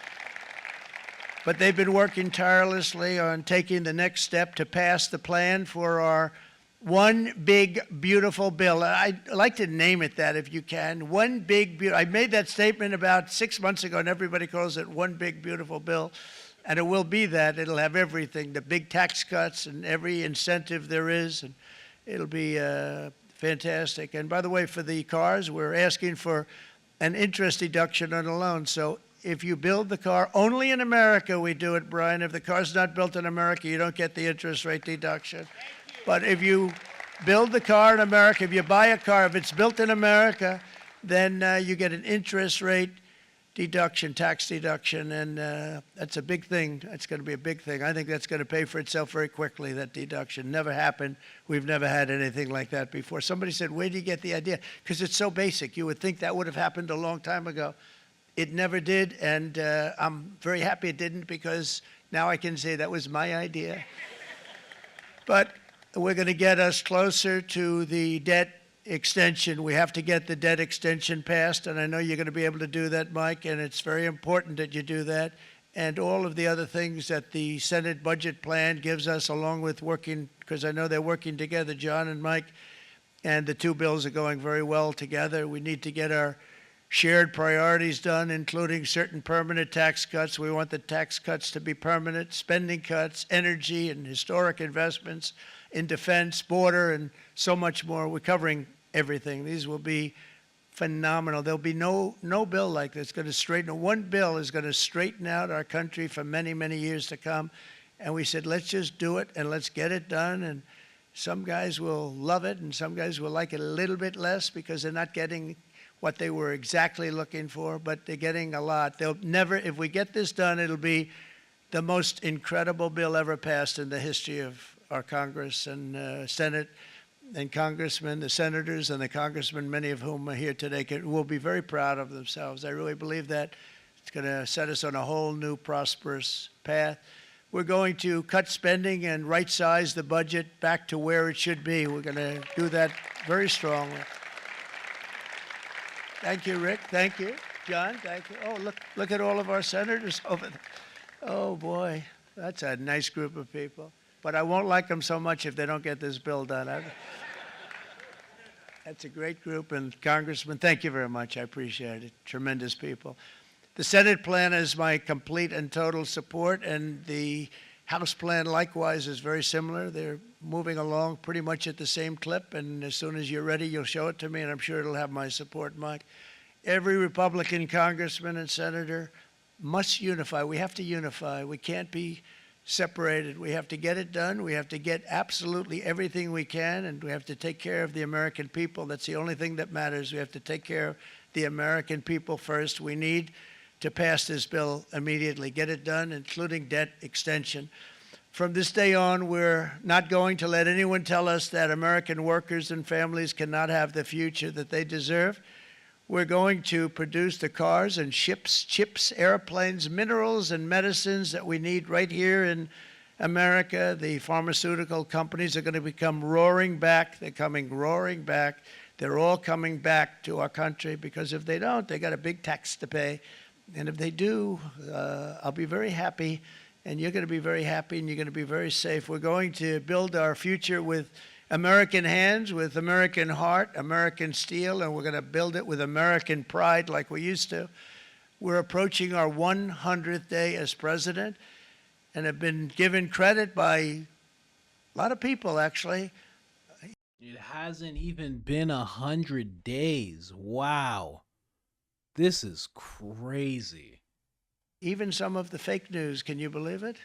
But they've been working tirelessly on taking the next step to pass the plan for our one big, beautiful bill. I'd like to name it that if you can. One big, beautiful. I made that statement about 6 months ago, and everybody calls it one big, beautiful bill. And it will be that. It'll have everything, the big tax cuts and every incentive there is. And it'll be fantastic. And by the way, for the cars, we're asking for an interest deduction on a loan. So if you build the car, only in America we do it, Brian. If the car's not built in America, you don't get the interest rate deduction. But if you build the car in America, if you buy a car, if it's built in America, then you get an interest rate deduction, tax deduction, and that's a big thing. That's going to be a big thing. I think that's going to pay for itself very quickly, that deduction. Never happened. We've never had anything like that before. Somebody said, where do you get the idea? Because it's so basic. You would think that would have happened a long time ago. It never did, and I'm very happy it didn't because now I can say that was my idea. But we're going to get us closer to the debt extension. We have to get the debt extension passed, and I know you're going to be able to do that, Mike, and it's very important that you do that. And all of the other things that the Senate budget plan gives us, along with working, because I know they're working together, John and Mike, and the two bills are going very well together. We need to get our shared priorities done, including certain permanent tax cuts. We want the tax cuts to be permanent, spending cuts, energy and historic investments in defense, border, and so much more. We're covering everything. These will be phenomenal. There'll be no bill like this going to straighten. One bill is going to straighten out our country for many, many years to come. And we said, let's just do it and let's get it done. And some guys will love it and some guys will like it a little bit less because they're not getting what they were exactly looking for, but they're getting a lot. They'll never, if we get this done, it'll be the most incredible bill ever passed in the history of our Congress and Senate and congressmen, the senators and the congressmen, many of whom are here today, will be very proud of themselves. I really believe that. It's going to set us on a whole new prosperous path. We're going to cut spending and right-size the budget back to where it should be. We're going to do that very strongly. Thank you, Rick. Thank you. John, thank you. Oh, look at all of our senators over there. Oh, boy, that's a nice group of people. But I won't like them so much if they don't get this bill done. That's a great group, and Congressman, thank you very much. I appreciate it. Tremendous people. The Senate plan has my complete and total support, and the House plan likewise is very similar. They're moving along pretty much at the same clip, and as soon as you're ready, you'll show it to me, and I'm sure it'll have my support, Mike. Every Republican congressman and senator must unify. We have to unify. We can't be separated. We have to get it done. We have to get absolutely everything we can, and we have to take care of the American people. That's the only thing that matters. We have to take care of the American people first. We need to pass this bill immediately, get it done, including debt extension. From this day on, we're not going to let anyone tell us that American workers and families cannot have the future that they deserve. We're going to produce the cars and ships, chips, airplanes, minerals, and medicines that we need right here in America. The pharmaceutical companies are going to become roaring back. They're coming roaring back. They're all coming back to our country because if they don't, they got a big tax to pay. And if they do, I'll be very happy, and you're going to be very happy, and you're going to be very safe. We're going to build our future with American hands, with American heart, American steel, and we're going to build it with American pride like we used to. We're approaching our 100th day as president, and have been given credit by a lot of people, actually. It hasn't even been 100 days. Wow. This is crazy. Even some of the fake news, can you believe it?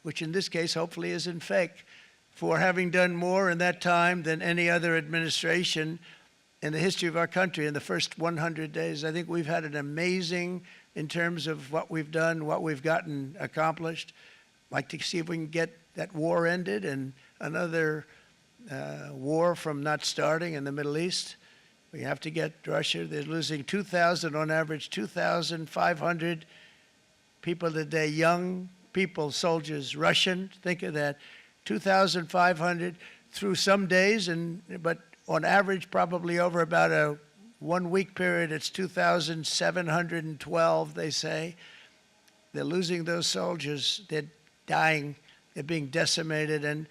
Which in this case hopefully isn't fake, for having done more in that time than any other administration in the history of our country in the first 100 days. I think we've had an amazing, in terms of what we've done, what we've gotten accomplished. I'd like to see if we can get that war ended and another war from not starting in the Middle East. We have to get Russia. They're losing 2,000 on average, 2,500 people a day, young people, soldiers, Russian. Think of that, 2,500 through some days, but on average, probably over about a 1 week period, it's 2,712, they say. They're losing those soldiers. They're dying. They're being decimated. And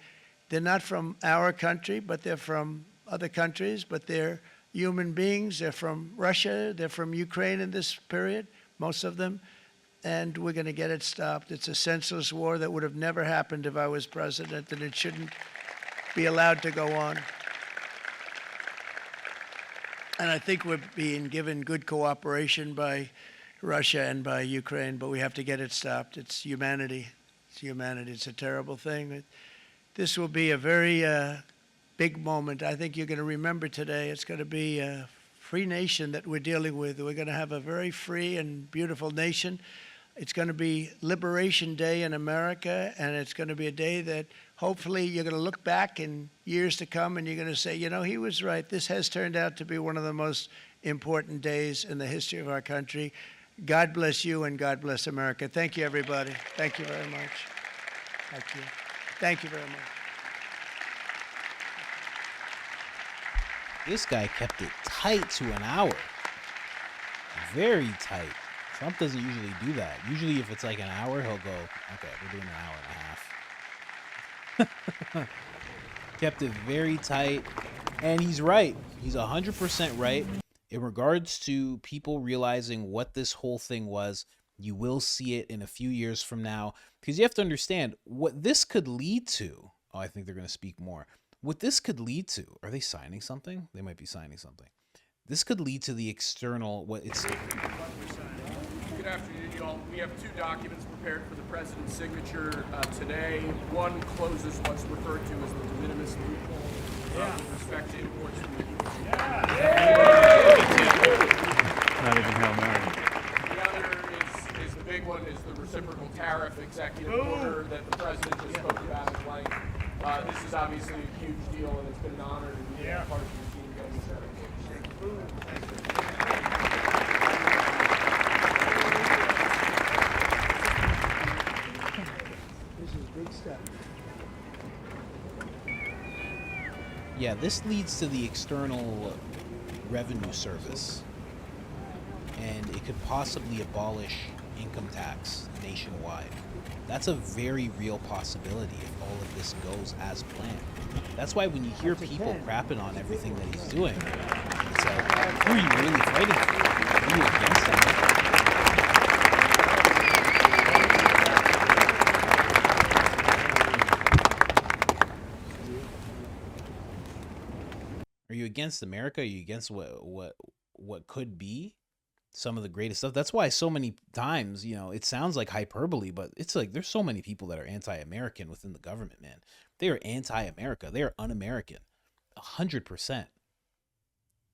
they're not from our country, but they're from other countries, but they're human beings. They're from Russia. They're from Ukraine in this period, most of them. And we're going to get it stopped. It's a senseless war that would have never happened if I was president, and it shouldn't be allowed to go on. And I think we're being given good cooperation by Russia and by Ukraine, but we have to get it stopped. It's humanity. It's humanity. It's a terrible thing. This will be a very big moment. I think you're going to remember today. It's going to be a free nation that we're dealing with. We're going to have a very free and beautiful nation. It's going to be Liberation Day in America, and it's going to be a day that hopefully you're going to look back in years to come and you're going to say, you know, he was right. This has turned out to be one of the most important days in the history of our country. God bless you and God bless America. Thank you, everybody. Thank you very much. Thank you. Thank you very much. This guy kept it tight to an hour. Very tight. Trump doesn't usually do that. Usually if it's like an hour, he'll go, okay, we're doing an hour and a half. Kept it very tight. And he's right. He's 100% right. In regards to people realizing what this whole thing was, you will see it in a few years from now. Because you have to understand what this could lead to. Oh, I think they're going to speak more. What this could lead to, are they signing something? They might be signing something. This could lead to the external, what it's... Good afternoon, y'all. We have two documents prepared for the president's signature today. One closes what's referred to as the de minimis loophole with respect to imports from the Not even Hail Mary. The other is the big one, is the reciprocal tariff executive order that the president just spoke about at length. This is obviously a huge deal, and it's been an honor to be part of your team getting this done. This is big stuff. Yeah, this leads to the external revenue service. And it could possibly abolish income tax nationwide. That's a very real possibility if all of this goes as planned. That's why when you hear people crapping on everything that he's doing, it's like, who are you really fighting for? Are you against that? Are you against America? Are you against what could be some of the greatest stuff? That's why so many times, you know, it sounds like hyperbole, but it's like there's so many people that are anti-American within the government, man. They are anti-America. They are un-American. 100%.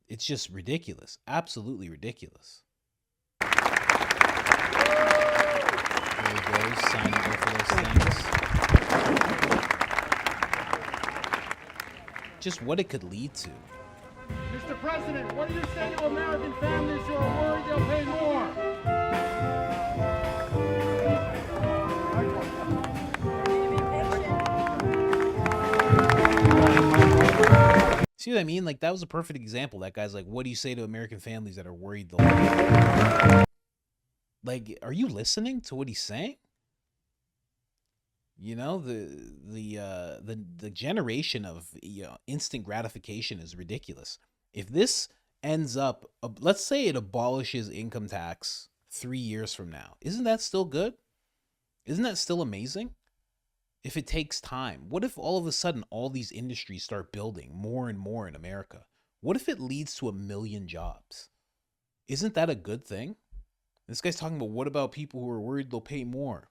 It's just ridiculous. Absolutely ridiculous. There he goes, signing both of those things. Just what it could lead to. Mr. President, what do you say to American families who are worried they'll pay more? See what I mean? Like, that was a perfect example. That guy's like, what do you say to American families that are worried they'll... Like, are you listening to what he's saying? You know, the generation of, you know, instant gratification is ridiculous. If this ends up, let's say it abolishes income tax 3 years from now, isn't that still good? Isn't that still amazing? If it takes time, what if all of a sudden all these industries start building more and more in America? What if it leads to 1 million jobs? Isn't that a good thing? This guy's talking about what about people who are worried they'll pay more?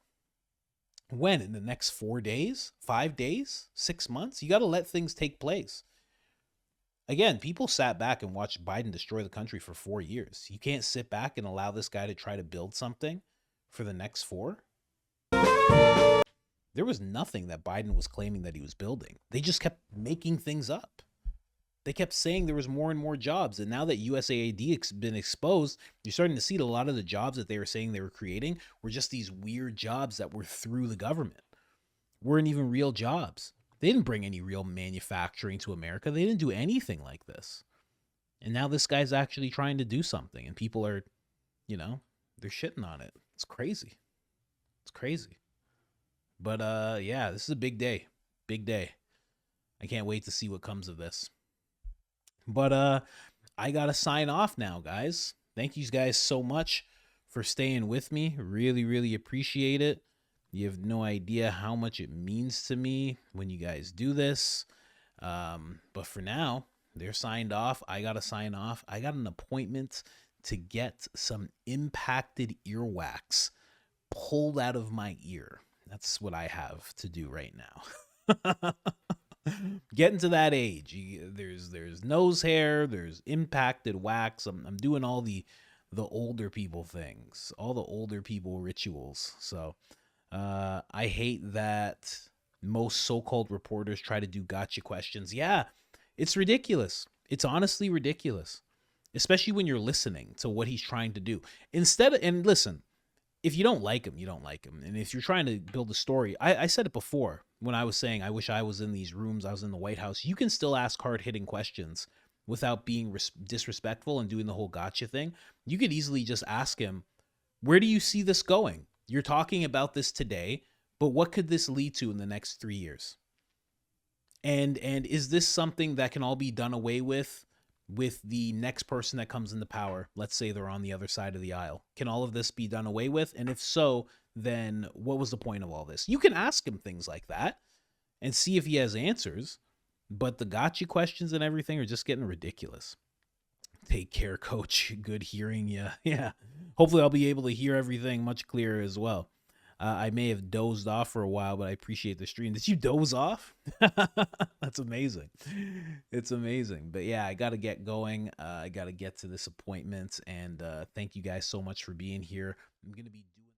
When? In the next 4 days? 5 days? 6 months? You got to let things take place. Again, people sat back and watched Biden destroy the country for 4 years. You can't sit back and allow this guy to try to build something for the next 4. There was nothing that Biden was claiming that he was building. They just kept making things up. They kept saying there was more and more jobs. And now that USAID been exposed, you're starting to see that a lot of the jobs that they were saying they were creating were just these weird jobs that were through the government. Weren't even real jobs. They didn't bring any real manufacturing to America. They didn't do anything like this. And now this guy's actually trying to do something. And people are, they're shitting on it. It's crazy. It's crazy. But yeah, this is a big day. Big day. I can't wait to see what comes of this. But I got to sign off now, guys. Thank you guys so much for staying with me. Really, really appreciate it. You have no idea how much it means to me when you guys do this. But for now, they're signed off. I got to sign off. I got an appointment to get some impacted earwax pulled out of my ear. That's what I have to do right now. Getting to that age, there's nose hair, there's impacted wax. I'm doing all the older people things, all the older people rituals. So I hate that most so-called reporters try to do gotcha questions. Yeah, it's ridiculous. It's honestly ridiculous, especially when you're listening to what he's trying to do. And listen, if you don't like him, you don't like him. And if you're trying to build a story, I said it before when I was saying I wish I was in these rooms, I was in the White House. You can still ask hard-hitting questions without being disrespectful and doing the whole gotcha thing. You could easily just ask him, where do you see this going? You're talking about this today, but what could this lead to in the next 3 years? And is this something that can all be done away with the next person that comes into power? Let's say they're on the other side of the aisle. Can all of this be done away with? And if so, then what was the point of all this? You can ask him things like that and see if he has answers, but the gotcha questions and everything are just getting ridiculous. Take care, coach. Good hearing you. Yeah. Hopefully I'll be able to hear everything much clearer as well. I may have dozed off for a while, but I appreciate the stream. Did you doze off? That's amazing. It's amazing. But yeah, I got to get going. I got to get to this appointment. And thank you guys so much for being here. I'm going to be doing